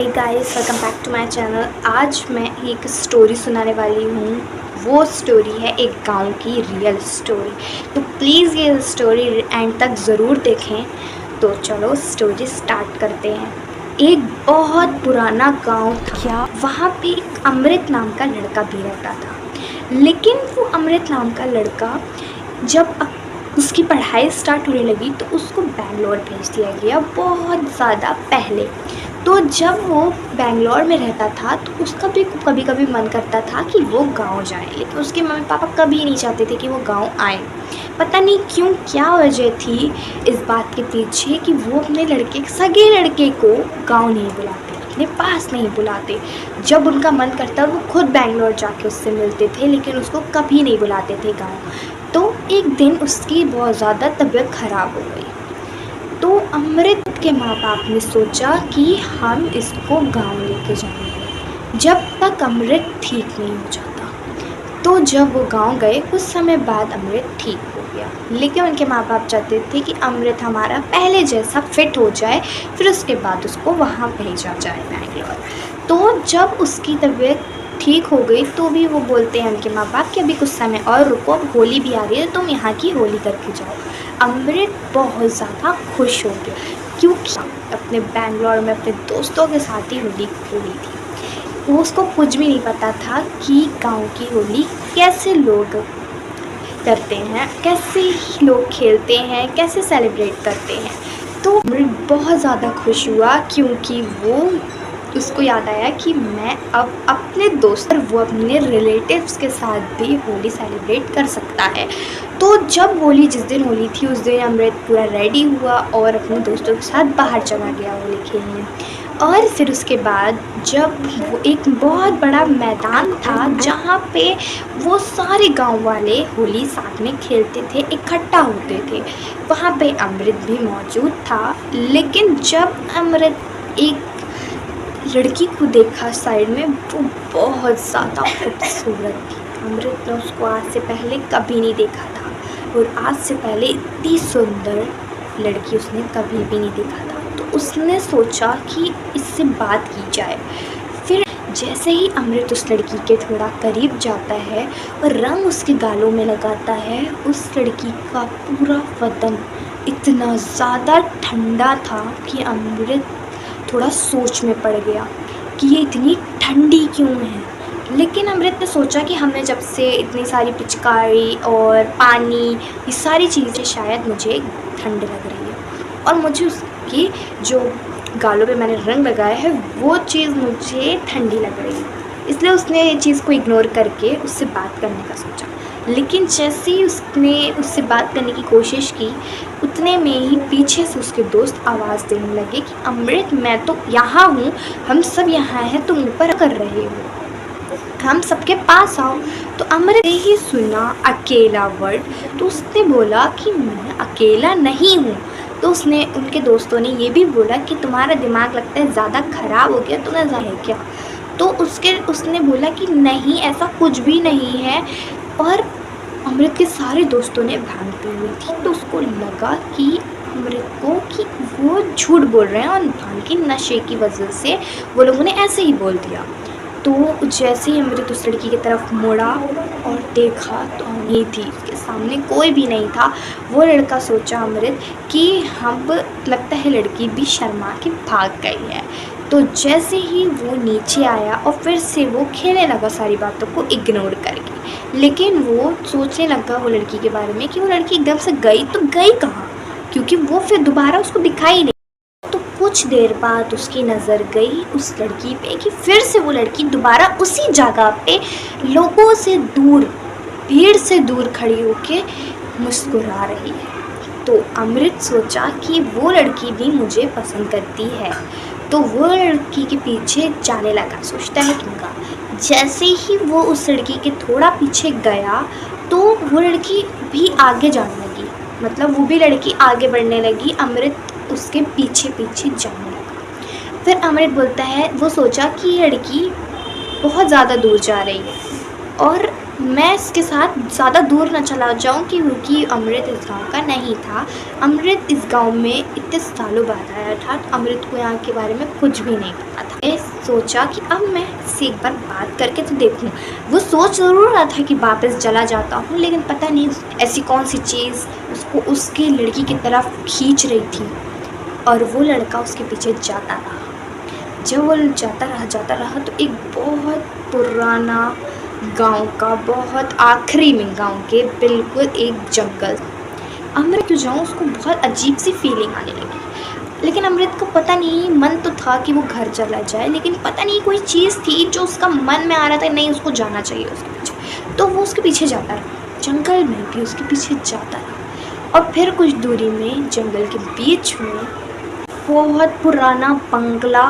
Hey guys, welcome back to my channel. आज मैं एक स्टोरी सुनाने वाली हूँ। वो स्टोरी है एक गांव की रियल स्टोरी। तो प्लीज़ ये स्टोरी एंड तक ज़रूर देखें। तो चलो स्टोरी स्टार्ट करते हैं। एक बहुत पुराना गांव था। वहाँ पे एक अमृत नाम का लड़का भी रहता था। लेकिन वो अमृत नाम का लड़का जब उसकी पढ़ाई स्टार्ट होने लगी तो उसको बैंगलोर भेज दिया गया, बहुत ज़्यादा पहले। तो जब वो बैंगलोर में रहता था तो उसका भी कभी कभी मन करता था कि वो गांव जाए, लेकिन उसके मम्मी पापा कभी नहीं चाहते थे कि वो गांव आए। पता नहीं क्यों, क्या वजह थी इस बात के पीछे कि वो अपने सगे लड़के को गांव नहीं बुलाते, अपने पास नहीं बुलाते। जब उनका मन करता वो खुद बैंगलोर जाके उससे मिलते थे, लेकिन उसको कभी नहीं बुलाते थे गाँव। तो एक दिन उसकी बहुत ज़्यादा तबीयत ख़राब हो गई। तो अमृत के माँ बाप ने सोचा कि हम इसको गांव लेके जाएंगे जब तक अमृत ठीक नहीं हो जाता। तो जब वो गांव गए कुछ समय बाद अमृत ठीक हो गया, लेकिन उनके माँ बाप चाहते थे कि अमृत हमारा पहले जैसा फिट हो जाए, फिर उसके बाद उसको वहाँ भेजा जाए बैंगलोर। तो जब उसकी तबीयत ठीक हो गई तो भी वो बोलते हैं उनके माँ बाप कि अभी कुछ समय और रुको, अब होली भी आ रही है, तुम यहाँ की होली करके जाओ। अमृत बहुत ज़्यादा खुश हो गया क्योंकि अपने बैंगलोर में अपने दोस्तों के साथ ही होली खेली थी। वो उसको कुछ भी नहीं पता था कि गांव की होली कैसे लोग करते हैं, कैसे लोग खेलते हैं, कैसे सेलिब्रेट करते हैं। तो अमृत बहुत ज़्यादा खुश हुआ क्योंकि उसको याद आया कि मैं अब अपने दोस्त और वो अपने रिलेटिव्स के साथ भी होली सेलिब्रेट कर सकता है। तो जब होली जिस दिन होली थी उस दिन अमृत पूरा रेडी हुआ और अपने दोस्तों के साथ बाहर चला गया होली खेलने। और फिर उसके बाद जब वो एक बहुत बड़ा मैदान था जहाँ पे वो सारे गांव वाले होली साथ में खेलते थे, इकट्ठा होते थे, वहाँ पे अमृत भी मौजूद था। लेकिन जब अमृत एक लड़की को देखा साइड में, वो बहुत ज़्यादा खूबसूरत थी। अमृत ने उसको आज से पहले कभी नहीं देखा था और आज से पहले इतनी सुंदर लड़की उसने कभी भी नहीं देखा था। तो उसने सोचा कि इससे बात की जाए। फिर जैसे ही अमृत उस लड़की के थोड़ा करीब जाता है और रंग उसके गालों में लगाता है, उस लड़की का पूरा बदन इतना ज़्यादा ठंडा था कि अमृत थोड़ा सोच में पड़ गया कि ये इतनी ठंडी क्यों है। लेकिन अमृत ने सोचा कि हमने जब से इतनी सारी पिचकारी और पानी, ये सारी चीज़ें शायद मुझे ठंड लग रही है और मुझे उसकी जो गालों पे मैंने रंग लगाया है वो चीज़ मुझे ठंडी लग रही है। इसलिए उसने ये चीज़ को इग्नोर करके उससे बात करने का सोचा। लेकिन जैसे ही उसने उससे बात करने की कोशिश की, उतने में ही पीछे से उसके दोस्त आवाज़ देने लगे कि अमृत, मैं तो यहाँ हूँ, हम सब यहाँ हैं, तुम ऊपर कर रहे हो, हम सबके पास आओ। तो अमृत ने ही सुना अकेला वर्ड, तो उसने बोला कि मैं अकेला नहीं हूँ। तो उसने उनके दोस्तों ने ये भी बोला कि तुम्हारा दिमाग लगता है ज़्यादा ख़राब हो गया, तुम्हें है क्या। तो उसने बोला कि नहीं, ऐसा कुछ भी नहीं है। और अमृत के सारे दोस्तों ने भांग पी हुई थी, तो उसको लगा कि अमृत को कि वो झूठ बोल रहे हैं और भांग के नशे की वजह से वो लोगों ने ऐसे ही बोल दिया। तो जैसे ही अमृत उस लड़की की तरफ मुड़ा और देखा तो नहीं थी, उसके सामने कोई भी नहीं था। वो लड़का सोचा अमृत कि हम लगता है लड़की भी शर्मा के भाग गई है। तो जैसे ही वो नीचे आया और फिर से वो खेलने लगा सारी बातों को इग्नोर करके, लेकिन वो सोचने लगा वो लड़की के बारे में कि वो लड़की एकदम से गई तो गई कहाँ, क्योंकि वो फिर दोबारा उसको दिखाई नहीं। तो कुछ देर बाद उसकी नज़र गई उस लड़की पे कि फिर से वो लड़की दोबारा उसी जगह पे लोगों से दूर, भीड़ से दूर खड़ी होके मुस्कुरा रही है। तो अमृत सोचा कि वो लड़की भी मुझे पसंद करती है, तो वो लड़की के पीछे जाने लगा, सोचता है क्योंकि जैसे ही वो उस लड़की के थोड़ा पीछे गया तो वो लड़की भी आगे जाने लगी, मतलब वो भी लड़की आगे बढ़ने लगी, अमृत उसके पीछे पीछे जाने लगा। फिर अमृत बोलता है, वो सोचा कि ये लड़की बहुत ज़्यादा दूर जा रही है और मैं इसके साथ ज़्यादा दूर ना चला जाऊँ क्योंकि अमृत इस गाँव का नहीं था। अमृत इस गाँव में इतने सालों बाद आया था, तो अमृत को यहाँ के बारे में कुछ भी नहीं पता था। मैं सोचा कि अब मैं इससे एक बार बात करके तो देखूँ। वो सोच ज़रूर रहा था कि वापस चला जाता हूँ, लेकिन पता नहीं ऐसी कौन सी चीज़ उसको उसके लड़की की तरफ खींच रही थी और वो लड़का उसके पीछे जाता रहा। जब वो जाता रहा तो एक बहुत पुराना गांव का, बहुत आखिरी में गांव के बिल्कुल एक जंगल। अमृत जो जाऊँ उसको बहुत अजीब सी फीलिंग आने लगी, लेकिन अमृत को पता नहीं, मन तो था कि वो घर चला जाए, लेकिन पता नहीं कोई चीज़ थी जो उसका मन में आ रहा था नहीं उसको जाना चाहिए उसके पीछे। तो वो उसके पीछे जाता रहा, जंगल में भी उसके पीछे जाता रहा। और फिर कुछ दूरी में जंगल के बीच में बहुत पुराना बंगला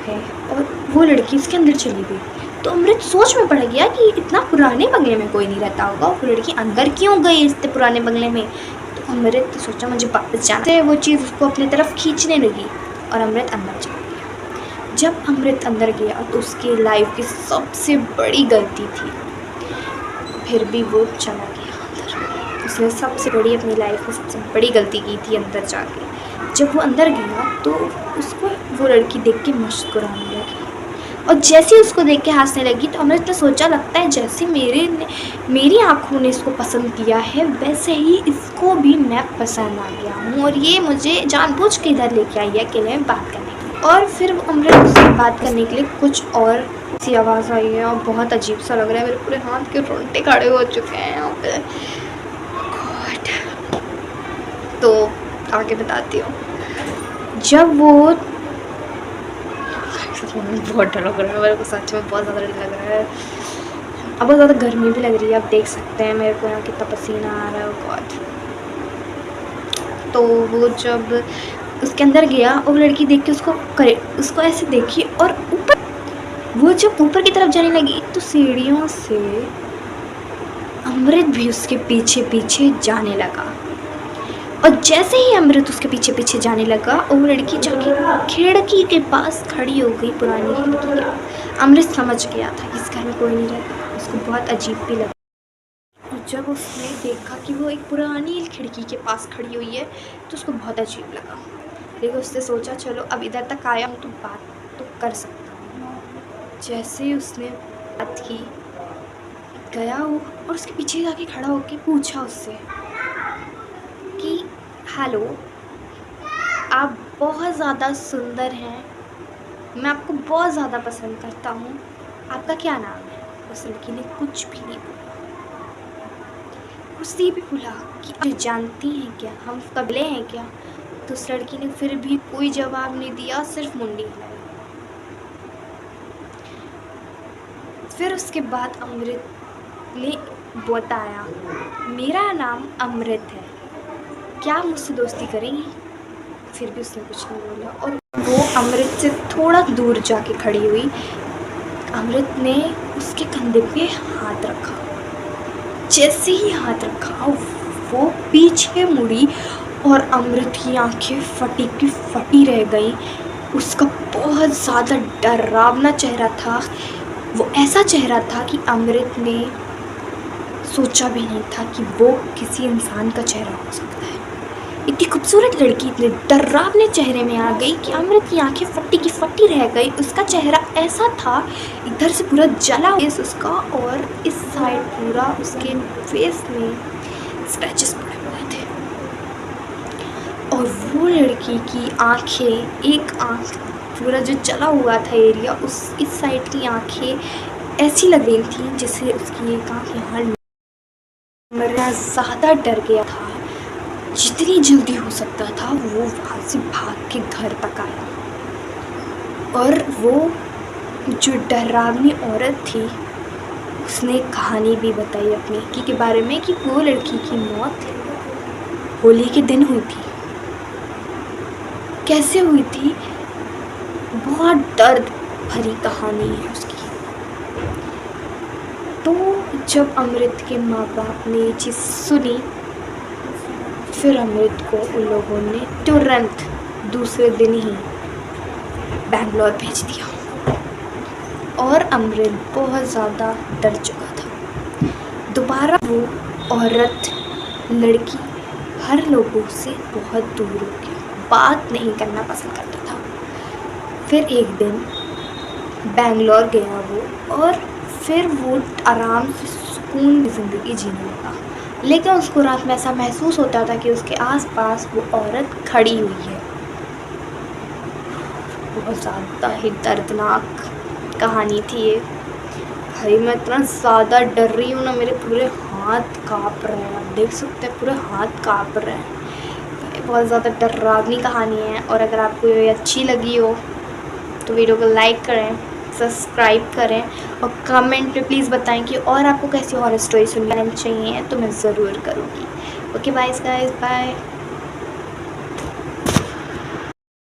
है और वो लड़की उसके अंदर चली गई। तो अमृत सोच में पड़ गया कि इतना पुराने बंगले में कोई नहीं रहता होगा, वो लड़की अंदर क्यों गई इतने पुराने बंगले में। तो अमृत सोचा मुझे वापस जाना है, वो चीज़ उसको अपनी तरफ खींचने लगी और अमृत अंदर चला गया। जब अमृत अंदर गया तो उसकी लाइफ की सबसे बड़ी गलती थी, फिर भी वो चला गया अंदर। उसने सबसे बड़ी अपनी लाइफ में सबसे बड़ी गलती की थी अंदर जाके। जब वो अंदर गया तो उसको वो लड़की देख के मुस्कुराने लगी और जैसे ही उसको देख के हंसने लगी तो अमृत ने सोचा लगता है जैसे मेरी आँखों ने इसको पसंद किया है वैसे ही इसको भी मैं पसंद आ गया हूँ और ये मुझे जानबूझ के इधर लेके आई है अकेले में बात करने के लिए। और फिर अमृत उससे बात करने के लिए कुछ और सी आवाज़ आई है और बहुत अजीब सा लग रहा है, मेरे पूरे हाथ के रोंगटे खड़े हो चुके हैं यहाँ पे। तो आगे बताती हूँ। जब वो बहुत डर लग रहा है मेरे को, सच में बहुत ज़्यादा डर लग रहा है। अब बहुत ज़्यादा गर्मी भी लग रही है, आप देख सकते हैं मेरे को यहाँ कितना पसीना आ रहा है गॉड। तो वो जब उसके अंदर गया और लड़की देख के उसको ऐसे देखी और वो जब ऊपर की तरफ जाने लगी तो सीढ़ियों से अमृत भी उसके पीछे पीछे जाने लगा। और जैसे ही अमृत उसके पीछे पीछे जाने लगा और वो लड़की जाके खिड़की के पास खड़ी हो गई, पुरानी खिड़की के पास। अमृत समझ गया था कि इस घर में कोई नहीं रहता, उसको बहुत अजीब भी लगा। और जब उसने देखा कि वो एक पुरानी खिड़की के पास खड़ी हुई है तो उसको बहुत अजीब लगा, लेकिन उसने सोचा चलो अब इधर तक आया हूँ तो बात तो कर सकता हूँ। जैसे ही उसने बात की, गया वो और उसके पीछे जाके खड़ा होकर पूछा उससे कि हेलो, आप बहुत ज़्यादा सुंदर हैं, मैं आपको बहुत ज़्यादा पसंद करता हूँ, आपका क्या नाम है। उस लड़की ने कुछ भी नहीं बोला, उसने भी बोला कि आप जानती हैं क्या, हम कबले हैं क्या। तो उस लड़की ने फिर भी कोई जवाब नहीं दिया, सिर्फ मुंडी हिलाई। फिर उसके बाद अमृत ने बताया मेरा नाम अमृत है, क्या आप मुझसे दोस्ती करेंगी। फिर भी उसने कुछ नहीं बोला और वो अमृत से थोड़ा दूर जाके खड़ी हुई। अमृत ने उसके कंधे पे हाथ रखा, जैसे ही हाथ रखा वो पीछे मुड़ी और अमृत की आंखें फटी की फटी रह गई। उसका बहुत ज़्यादा डरावना चेहरा था, वो ऐसा चेहरा था कि अमृत ने सोचा भी नहीं था कि वो किसी इंसान का चेहरा हो सकता है। इतनी खूबसूरत लड़की इतने डरावने चेहरे में आ गई कि अमृत की आंखें फटी की फटी रह गई। उसका चेहरा ऐसा था, इधर से पूरा जला फेस उसका और इस साइड पूरा उसके फेस में स्क्रैचेस पड़े हुए थे। और वो लड़की की आंखें, एक आंख पूरा जो जला हुआ था एरिया, उस इस साइड की आंखें ऐसी लग रही थी जैसे उसकी एक आंख यहाँ। मैं ज़्यादा डर गया था, जितनी जल्दी हो सकता था वो वहाँ से भाग के घर तक आया। और वो जो डरावनी औरत थी उसने कहानी भी बताई अपनी के बारे में कि वो लड़की की मौत होली के दिन हुई थी। कैसे हुई थी, बहुत दर्द भरी कहानी है उसकी। तो जब अमृत के माँ बाप ने ये चीज़ सुनी, फिर अमृत को उन लोगों ने तुरंत दूसरे दिन ही बैंगलोर भेज दिया और अमृत बहुत ज़्यादा डर चुका था। दोबारा वो औरत, लड़की हर लोगों से बहुत दूर हो गया, बात नहीं करना पसंद करता था। फिर एक दिन बेंगलोर गया वो, और फिर वो आराम से सुकून की ज़िंदगी जीने लगा। लेकिन उसको रात में ऐसा महसूस होता था कि उसके आसपास वो औरत खड़ी हुई है। बहुत ज़्यादा ही दर्दनाक कहानी थी ये। भाई मैं इतना ज़्यादा डर रही हूँ ना, मेरे पूरे हाथ काँप रहे हैं, आप देख सकते हैं पूरे हाथ काँप रहे हैं। भाई बहुत ज़्यादा डरावनी कहानी है। और अगर आपको ये अच्छी लगी हो तो वीडियो को लाइक करें, सब्सक्राइब करें, और कमेंट में प्लीज़ बताएं कि और आपको कैसी हॉरर स्टोरी सुननी चाहिए, तो मैं ज़रूर करूँगी। Okay bye guys, bye.